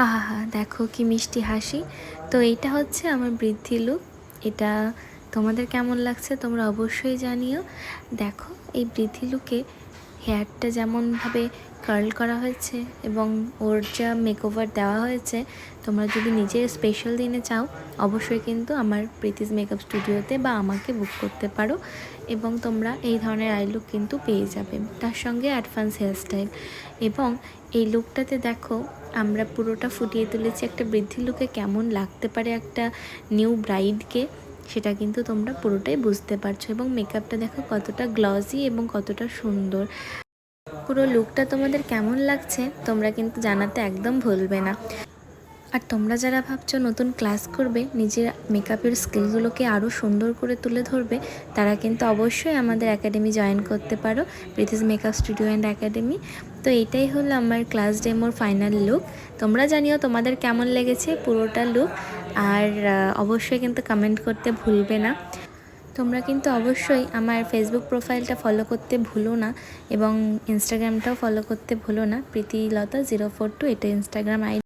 আহা দেখো কি মিষ্টি হাসি। তো এইটা হচ্ছে আমার বৃদ্ধি লুক। এটা তোমাদের কেমন লাগছে তোমরা অবশ্যই জানিও। দেখো এই বৃদ্ধি লুকে হেয়ারটা যেমনভাবে কার্ল করা হয়েছে এবং ওর যা মেকওভার দেওয়া হয়েছে, তোমরা যদি নিজের স্পেশাল দিনে চাও অবশ্যই কিন্তু আমার প্রীতিস মেকআপ স্টুডিওতে বা আমাকে বুক করতে পারো এবং তোমরা এই ধরনের আই লুক কিন্তু পেয়ে যাবে, তার সঙ্গে অ্যাডভান্স হেয়ারস্টাইল। এবং এই লুকটাতে দেখো আমরা পুরোটা ফুটিয়ে তুলেছি একটা বৃদ্ধি লুকে কেমন লাগতে পারে একটা নিউ ব্রাইডকে, সেটা কিন্তু তোমরা পুরোটাই বুঝতে পারছো। এবং মেকআপটা দেখো কতটা গ্লসি এবং কতটা সুন্দর। পুরো লুকটা তোমাদের কেমন লাগছে তোমরা কিন্তু জানাতে একদম ভুলবে না। আর তোমরা যারা ভাবছো নতুন ক্লাস করবে, নিজের মেকআপের স্কিলগুলোকে আরও সুন্দর করে তুলে ধরবে, তারা কিন্তু অবশ্যই আমাদের একাডেমি জয়েন করতে পারো, Preeti's makeup studio and academy. তো এটাই হলো আমার ক্লাস ডেমোর ফাইনাল লুক। তোমরা জানিও তোমাদের কেমন লেগেছে পুরোটা লুক, আর অবশ্যই কিন্তু কমেন্ট করতে ভুলবে না। তোমরা কিন্তু অবশ্যই আমার ফেসবুক প্রোফাইলটা ফলো করতে ভুলো না এবং ইনস্টাগ্রামটাও ফলো করতে ভুলো না, প্রীতিলতা 042 এটা ইনস্টাগ্রাম আইডি।